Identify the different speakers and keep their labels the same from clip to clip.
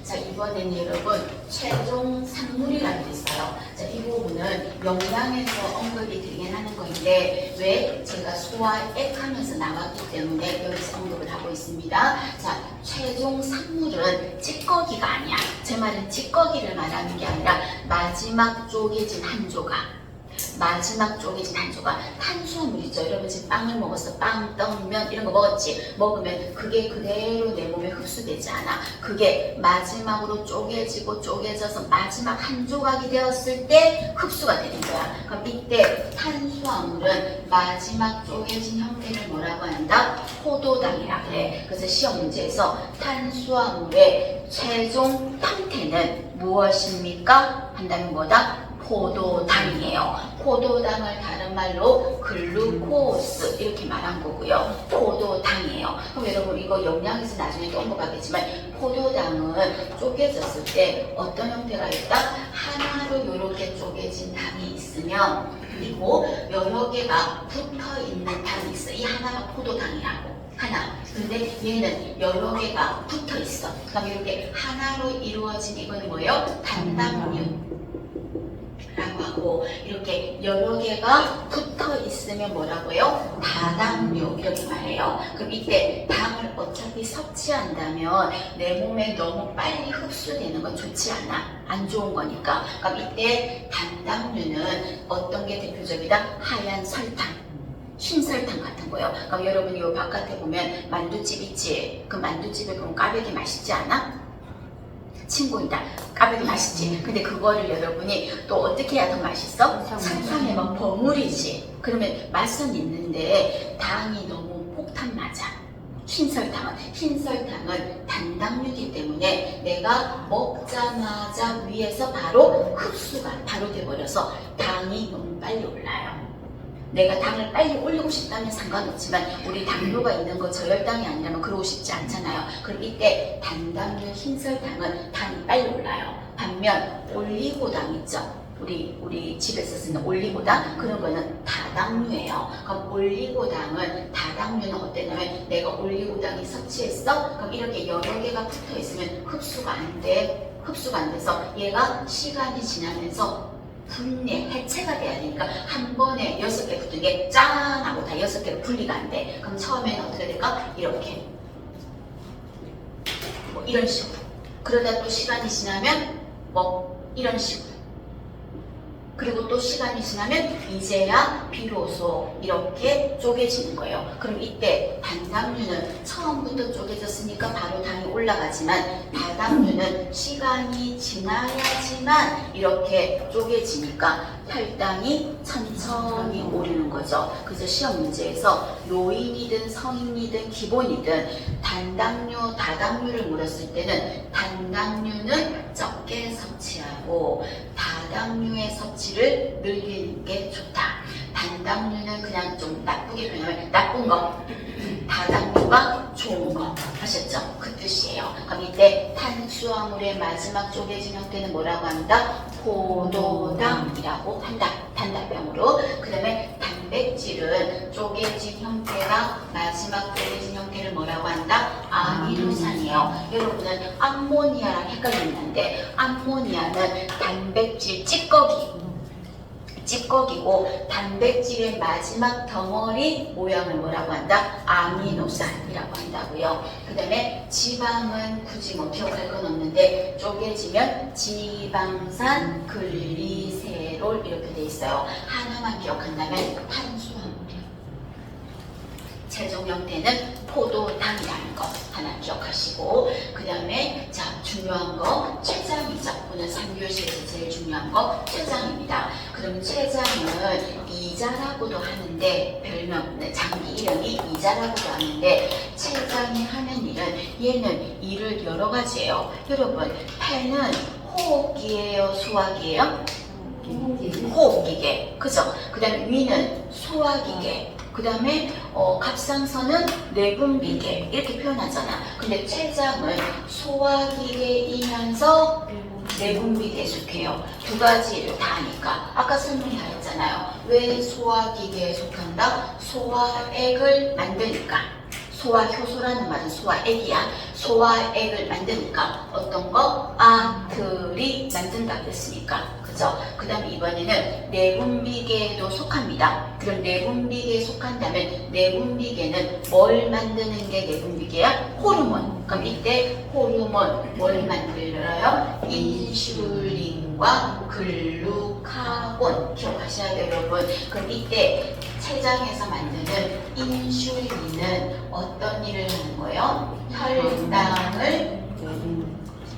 Speaker 1: 자, 이번에는 여러분 최종 산물이라는 게 있어요. 자, 이 부분은 영양에서 언급이 되긴 하는 건데 왜 제가 소화액 하면서 나왔기 때문에 여기서 언급을 하고 있습니다. 자, 최종 산물은 찌꺼기가 아니야. 제 말은 찌꺼기를 말하는 게 아니라 마지막 쪼개진 한 조각. 마지막 쪼개진 한 조각. 탄수화물 있죠. 여러분 지금 빵을 먹었어. 빵, 떡, 면 이런 거 먹었지. 먹으면 그게 그대로 내 몸에 흡수되지 않아. 그게 마지막으로 쪼개지고 쪼개져서 마지막 한 조각이 되었을 때 흡수가 되는 거야. 그럼 이때 탄수화물은 마지막 쪼개진 형태를 뭐라고 한다? 포도당이라 그래. 그래서 시험 문제에서 탄수화물의 최종 형태는 무엇입니까? 한다면 뭐다? 포도당이에요. 포도당을 다른 말로 글루코스 이렇게 말한 거고요. 포도당이에요. 그럼 여러분 이거 영양에서 나중에 또 언급하겠지만 포도당은 쪼개졌을 때 어떤 형태가 있다? 하나로 이렇게 쪼개진 당이 있으면 그리고 여러 개가 붙어 있는 당이 있어. 이 하나가 포도당이라고. 하나. 근데 얘는 여러 개가 붙어 있어. 그럼 이렇게 하나로 이루어진 이건 뭐예요? 단당류. 라고 하고 이렇게 여러 개가 붙어 있으면 뭐라고요? 다당류 이렇게 말해요. 그럼 이때 당을 어차피 섭취한다면 내 몸에 너무 빨리 흡수되는 건 좋지 않아. 안 좋은 거니까. 그럼 이때 단당류는 어떤 게 대표적이다? 하얀 설탕. 흰설탕 같은 거예요. 그럼 여러분 이 바깥에 보면 만두집 있지? 그 만두집에 보면 꽈배기 맛있지 않아? 친구이다. 까베기 맛있지. 근데 그거를 여러분이 또 어떻게 해야 더 맛있어? 설탕에 막 버무리지. 그러면 맛은 있는데 당이 너무 폭탄 맞아. 흰설탕은 단당류이기 때문에 내가 먹자마자 위에서 바로 흡수가 바로 돼버려서 당이 너무 빨리 올라요. 내가 당을 빨리 올리고 싶다면 상관없지만 우리 당뇨가 있는 거 저혈당이 아니라면 그러고 싶지 않잖아요. 그럼 이때 단당류 흰설탕은 당이 빨리 올라요. 반면 올리고당 있죠. 우리 집에서 쓰는 올리고당 그런 거는 다당류예요. 그럼 올리고당은 다당류는 어땠냐면 내가 올리고당이 섭취했어? 그럼 이렇게 여러 개가 붙어 있으면 흡수가 안 돼. 흡수가 안 돼서 얘가 시간이 지나면서 분리, 해체가 돼야 되니까 한 번에 6개 붙은 게 짠! 하고 다 6개로 분리가 안 돼. 그럼 처음에는 어떻게 될까? 이렇게. 뭐 이런 식으로. 그러다 또 시간이 지나면 뭐 이런 식으로. 그리고 또 시간이 지나면 이제야 비로소 이렇게 쪼개지는 거예요. 그럼 이때 단당류는 처음부터 쪼개졌으니까 바로 당이 올라가지만 다당류는 시간이 지나야지만 이렇게 쪼개지니까 혈당이 천천히 오르는 거죠. 그래서 시험 문제에서 노인이든 성인이든 기본이든 단당류, 다당류를 물었을 때는 단당류는 적게 섭취하고 다당류의 섭취를 늘리는 게 좋다. 단당류는 그냥 좀 나쁘게 표현하면 나쁜 거, 다당류가 좋은 거 하셨죠? 그 뜻이에요. 그럼 이때 탄수화물의 마지막 쪼개진 형태는 뭐라고 한다? 포도당이라고 한다. 단답형으로. 그 다음에 단백질은 쪼개진 형태가 마지막 쪼개진 형태를 뭐라고 한다? 아미노산이에요. 여러분은 암모니아랑 헷갈리는데 암모니아는 단백질 찌꺼기고 단백질의 마지막 덩어리 모양을 뭐라고 한다? 아미노산이라고 한다고요. 그 다음에 지방은 굳이 뭐 기억할 건 없는데 쪼개지면 지방산, 글리세롤 이렇게 돼 있어요. 하나만 기억한다면 탄수화물이요. 최종 형태는 포도당이라는 거 하나 기억하시고 그 다음에 자 중요한 거 췌장이죠. 오늘 3교시에서 제일 중요한 거 췌장입니다. 그럼 췌장은 이자라고도 하는데 별명 장기 이름이 이자라고도 하는데 췌장이 하는 일은 얘는 일을 여러 가지예요. 여러분 폐는 호흡기예요, 소화기예요? 호흡기계, 그죠? 그 다음에 위는 소화기계. 그 다음에 갑상선은 내분비계 이렇게 표현하잖아. 근데 췌장은 소화기계이면서 내분비계에 속해요. 두 가지를 다 하니까 아까 설명하였잖아요. 왜 소화기계에 속한다? 소화액을 만드니까. 소화효소라는 말은 소화액이야. 소화액을 만드니까 어떤 거? 아들이 만든다 그랬으니까. 그죠? 그 다음에 이번에는 내분비계에도 속합니다. 그럼 내분비계에 속한다면 내분비계는 뭘 만드는 게 내분비계야? 호르몬. 그럼 이때 호르몬 뭘 만들어요? 인슐린과 글루카곤. 기억하셔야 돼요, 여러분. 그럼 이때 췌장에서 만드는 인슐린은 어떤 일을 하는 거예요? 혈당을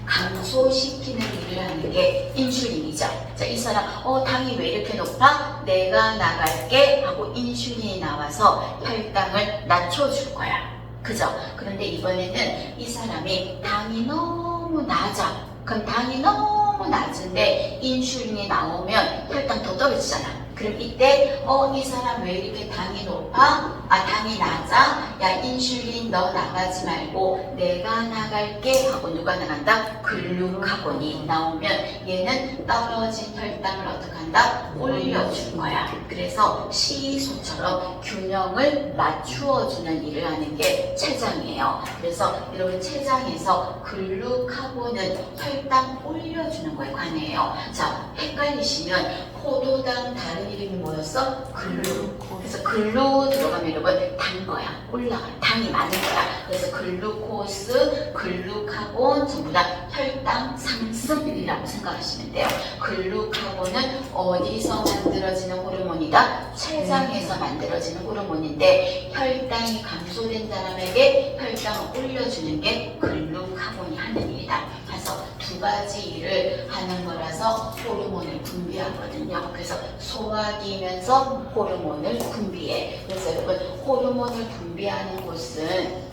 Speaker 1: 감소시키는 일을 하는 게 인슐린이죠. 자, 이 사람, 당이 왜 이렇게 높아? 내가 나갈게 하고 인슐린이 나와서 혈당을 낮춰줄 거야. 그죠? 그런데 이번에는 이 사람이 당이 너무 낮아. 그럼 당이 너무 낮은데 인슐린이 나오면 혈당 더 떨어지잖아. 그럼 이때 이 사람 왜 이렇게 당이 높아? 당이 낮아? 야, 인슐린 너 나가지 말고 내가 나갈게 하고 누가 나간다? 글루카곤이 나오면 얘는 떨어진 혈당을 어떻게 한다? 올려줄 거야. 그래서 시소처럼 균형을 맞추어주는 일을 하는 게 췌장이에요. 그래서 여러분 췌장에서 글루카곤은 혈당 올려주는 거에 관해요. 자, 헷갈리시면 포도당 다른 이름이 뭐였어? 글루. 그래서 글루 들어가면 여러분 단 거야. 올라가. 당이 많은 거야. 그래서 글루코스, 글루카곤 전부 다 혈당 상승이라고 생각하시면 돼요. 글루카곤은 어디서 만들어지는 호르몬이다? 췌장에서 만들어지는 호르몬인데 혈당이 감소된 사람에게 혈당을 올려주는 게 글루카곤이 하는 일이다. 그래서 두 가지 일을 하는 거라서 호르몬을 분비하거든요. 그래서 소화기면서 호르몬을 분비해. 그래서 여러분 호르몬을 분비하는 곳은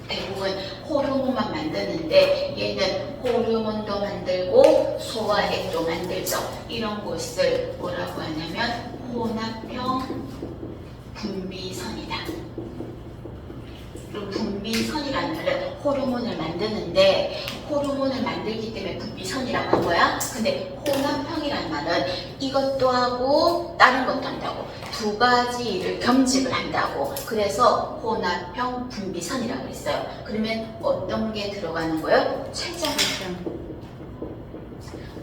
Speaker 1: 대부분 호르몬만 만드는데 얘는 호르몬도 만들고 소화액도 만들죠. 이런 곳을 뭐라고 하냐면 혼합형 분비선이다. 분비선이라는 말은 호르몬을 만드는데 호르몬을 만들기 때문에 분비선이라고 한 거야. 근데 혼합형이라는 말은 이것도 하고 다른 것도 한다고. 두 가지 일을 겸직을 한다고. 그래서 혼합형 분비선이라고 했어요. 그러면 어떤 게 들어가는 거예요? 췌장.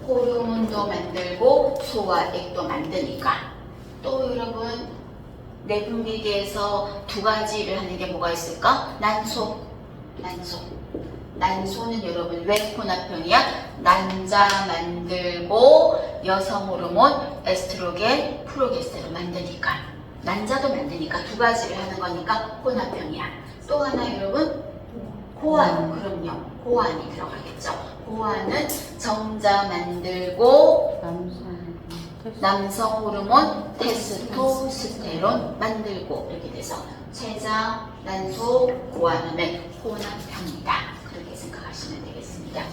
Speaker 1: 호르몬도 만들고 소화액도 만드니까. 또 여러분 내분비계에서 두 가지 일을 하는 게 뭐가 있을까? 난소. 난소는 여러분 왜 혼합형이야? 난자 만들고 여성 호르몬, 에스트로겐, 프로게스테론 만드니까. 난자도 만드니까 두 가지를 하는 거니까 혼합형이야. 또 하나 여러분 고환. 그럼요. 고환이 들어가겠죠. 고환은 정자 만들고 남성 호르몬 테스토스테론 만들고 이렇게 돼서 췌장, 난소, 고환하면 혼합형이다. 그렇게 생각하시면 되겠습니다.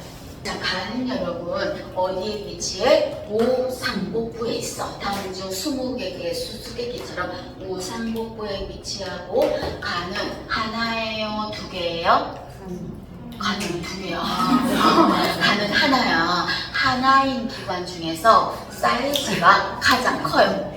Speaker 1: 자, 간은 여러분 어디에 위치해? 우상복부에 있어. 다음 중 20개의 수수께끼처럼 우상복부에 위치하고 간은 하나예요? 두 개예요? 간은 두 개야. 간은 하나야. 하나인 기관 중에서 사이즈가 가장 커요.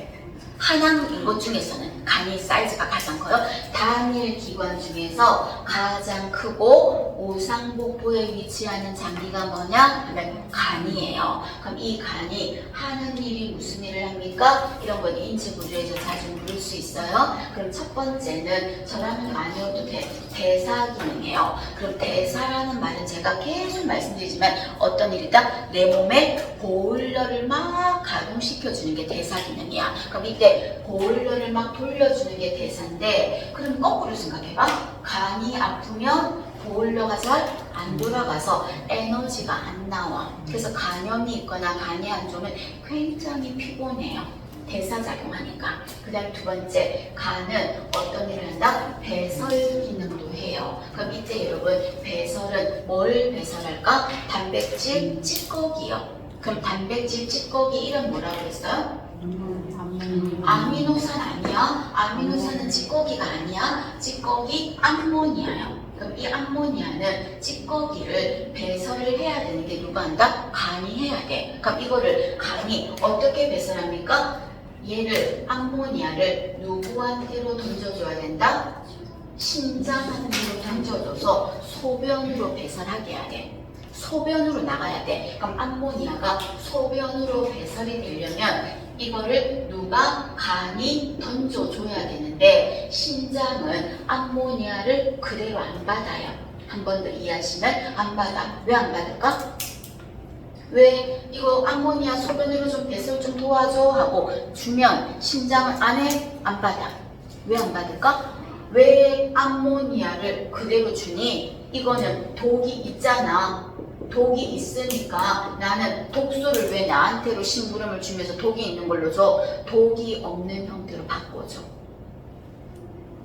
Speaker 1: 하나인 것 중에서는 간이 사이즈가 가장 커요. 단일 기관 중에서 가장 크고 우상복부에 위치하는 장기가 뭐냐 하면 간이에요. 그럼 이 간이 하는 일이 무슨 일을 합니까? 이런 건 인지구조에서 자주 물을 수 있어요. 그럼 첫 번째는 저라는 아니어도 돼. 대사 기능이에요. 그럼 대사라는 말은 제가 계속 말씀드리지만 어떤 일이다? 내 몸에 보일러를 막 가동시켜주는 게 대사 기능이야. 그럼 이때 보일러를 막 돌려주는 게 대사인데 그럼 거꾸로 생각해봐. 간이 아프면 보일러가 잘 안 돌아가서 에너지가 안 나와. 그래서 간염이 있거나 간이 안 좋으면 굉장히 피곤해요. 대사작용하니까. 그 다음에 두 번째, 간은 어떤 일을 한다? 배설 기능도 해요. 그럼 이때 여러분 배설은 뭘 배설할까? 단백질 찌꺼기요. 그럼 단백질 찌꺼기 이름 뭐라고 했어요? 아미노산 아니야. 아미노산은 찌꺼기가 아니야. 찌꺼기 암모니아요. 그럼 이 암모니아는 찌꺼기를 배설을 해야 되는 게 누가 한다? 간이 해야 돼. 그럼 이거를 간이 어떻게 배설합니까? 얘를 암모니아를 누구한테로 던져줘야 된다? 신장하는 대로 던져줘서 소변으로 배설하게 해야 돼. 소변으로 나가야 돼. 그럼 암모니아가 소변으로 배설이 되려면 이거를 누가 간이 던져줘야 되는데 신장은 암모니아를 그대로 안 받아요. 한 번 더 이해하시면 안 받아. 왜 안 받을까? 왜 이거 암모니아 소변으로 좀 배설 좀 도와줘 하고 주면 신장은 안 해? 안 받아. 왜 안 받을까? 왜 암모니아를 그대로 주니? 이거는 독이 있잖아. 독이 있으니까 나는 독소를 왜 나한테로 심부름을 주면서 독이 있는 걸로 줘? 독이 없는 형태로 바꿔줘.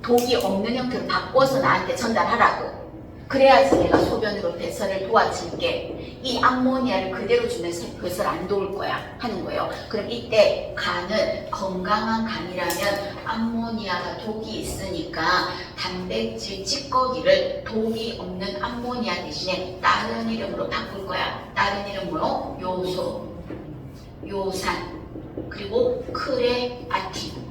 Speaker 1: 독이 없는 형태로 바꿔서 나한테 전달하라고. 그래야지 내가 소변으로 배설을 도와줄게. 이 암모니아를 그대로 주면서 배설 안 도울 거야 하는 거예요. 그럼 이때 간은 건강한 간이라면 암모니아가 독이 있으니까 단백질 찌꺼기를 독이 없는 암모니아 대신에 다른 이름으로 바꿀 거야. 다른 이름으로 요소, 요산, 그리고 크레아틴.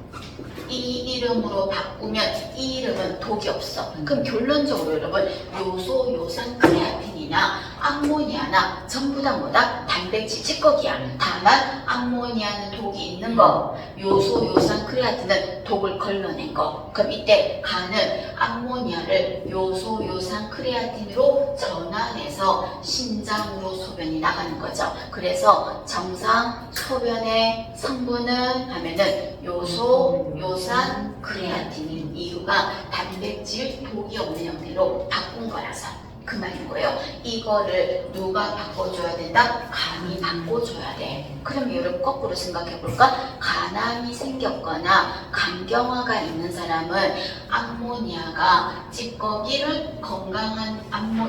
Speaker 1: 이 이름으로 바꾸면 이 이름은 독이 없어. 그럼 결론적으로 여러분 요소, 요산, 크레아틴이나 암모니아나 전부 다 뭐다? 단백질 찌꺼기야. 다만 암모니아는 독이 있는 거, 요소, 요산, 크레아틴은 독을 걸러낸 거. 그럼 이때 간은 암모니아를 요소, 요산, 크레아틴으로 전환해서 신장으로 소변이 나가는 거죠. 그래서 정상 소변의 성분은 하면은 요소, 요산, 크레아틴인 이유가 단백질 독이 없는 형태로 바꾼 거라서 그 말인 거예요. 이거를 누가 바꿔줘야 된다? 간이 바꿔줘야 돼. 그럼 여러분 거꾸로 생각해 볼까? 간암이 생겼거나 간경화가 있는 사람은 암모니아가 찌꺼기를 건강한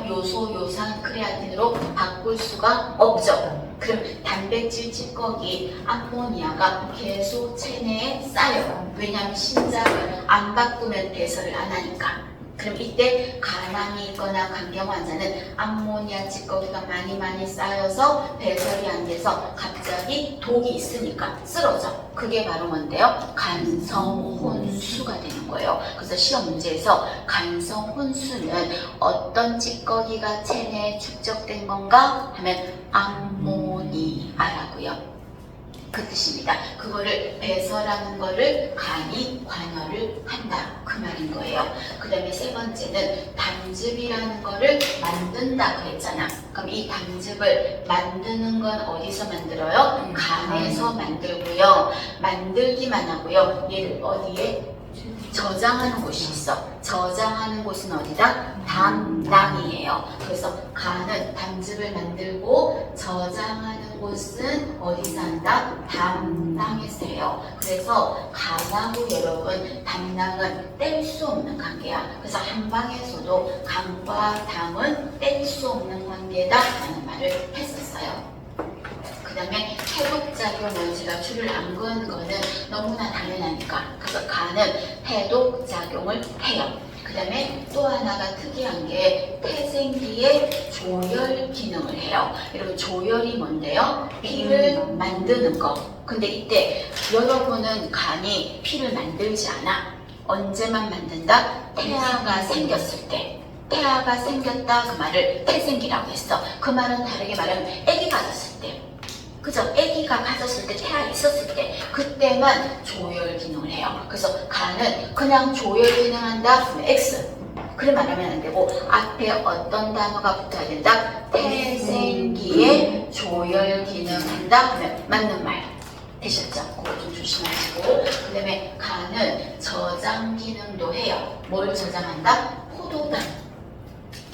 Speaker 1: 요소, 요산, 크레아틴으로 바꿀 수가 없죠. 그럼 단백질 찌꺼기 암모니아가 계속 체내에 쌓여요. 왜냐하면 신장을 안 바꾸면 배설을 안 하니까. 그럼 이때 간암이 있거나 간경 환자는 암모니아 찌꺼기가 많이 쌓여서 배설이 안 돼서 갑자기 독이 있으니까 쓰러져. 그게 바로 뭔데요? 간성혼수가 되는 거예요. 그래서 시험 문제에서 간성혼수는 어떤 찌꺼기가 체내에 축적된 건가 하면 암모니아라고요. 그 뜻입니다. 그거를 배설하는 거를 간이 관여를 한다. 그 말인 거예요. 그 다음에 세 번째는 담즙이라는 거를 만든다 그랬잖아. 그럼 이 담즙을 만드는 건 어디서 만들어요? 간에서 만들고요. 만들기만 하고요. 얘를 어디에? 저장하는 곳이 있어. 저장하는 곳은 어디다? 담낭이에요. 그래서 간은 담즙을 만들고 저장하는 곳은 어디서 한다? 담낭에서 해요. 그래서 간하고 여러분 담낭은 뗄 수 없는 관계야. 그래서 한방에서도 간과 담은 뗄 수 없는 관계다 라는 말을 했었어요. 그 다음에 해독작용은 제가 줄을 안 그은 거는 너무나 당연하니까. 그래서 간은 해독작용을 해요. 그 다음에 또 하나가 특이한 게 태생기의 조혈 기능을 해요. 여러분 조혈이 뭔데요? 피를 만드는 거. 근데 이때 여러분은 간이 피를 만들지 않아. 언제만 만든다? 태아가 생겼을 때. 태아가 생겼다 그 말을 태생기라고 했어. 그 말은 다르게 말하면 아기가 가졌을 때. 그죠? 아기가 가졌을 때, 태아 있었을 때, 그때만 조혈 기능을 해요. 그래서 간은 그냥 조혈 기능한다? 그러면 X. 그래 말하면 안 되고, 앞에 어떤 단어가 붙어야 된다? 태생기에 조혈 기능한다? 그러면 맞는 말. 되셨죠? 그거 좀 조심하시고. 그 다음에 간은 저장 기능도 해요. 뭘 저장한다? 포도당.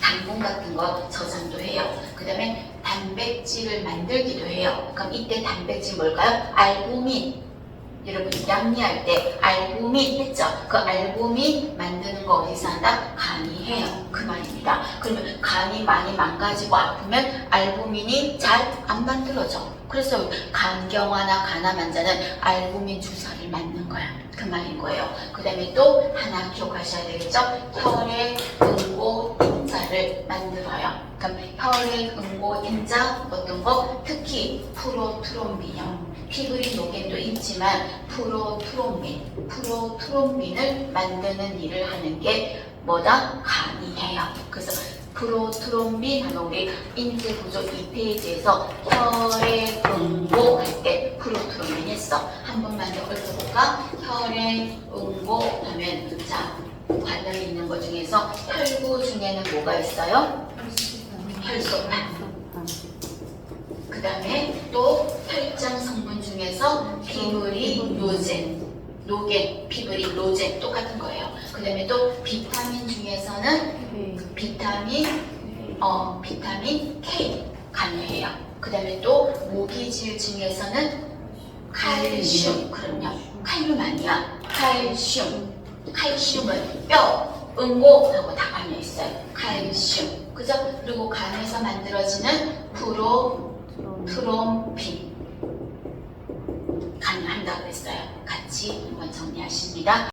Speaker 1: 당분 같은 거 저장도 해요. 그 다음에 단백질을 만들기도 해요. 그럼 이때 단백질 뭘까요? 알부민. 여러분 양리할 때 알부민 했죠? 그 알부민 만드는 거 어디서 한다? 간이 해요. 그 말입니다. 그러면 간이 많이 망가지고 아프면 알부민이 잘 안 만들어져. 그래서 간경화나 간암 환자는 알부민 주사를 맞는 거야. 그 말인 거예요. 그 다음에 또 하나 기억하셔야 되겠죠? 혈액 응고 인자를 만들어요. 그럼 혈액 응고 인자 어떤 거? 특히 프로트롬빈이요. 피브리노겐도 있지만 프로트롬빈을 만드는 일을 하는 게 뭐다? 간이에요. 그래서 프로트롬빈 하면 우리 인체 구조 2페이지에서 혈액 응고 할 때 프로트롬빈 했어. 한 번만 더 읊어볼까? 혈액 응고 하면 자 관련 있는 것 중에서 혈구 중에는 뭐가 있어요? 혈소판. 그 다음에 또 혈장 성분 중에서 피브리 로젠, 노겐, 피브리 로젠 똑같은 거예요. 그 다음에 또 비타민 중에서는 비타민 K 간이에요. 그 다음에 또 무기질 중에서는 칼슘, 그럼요. 칼륨 아니야. 칼슘은 뼈, 응고하고 다 관여 있어요. 칼슘. 그죠? 그리고 간에서 만들어지는 프로트롬빈 관여한다고 했어요. 같이 한번 정리하십니다.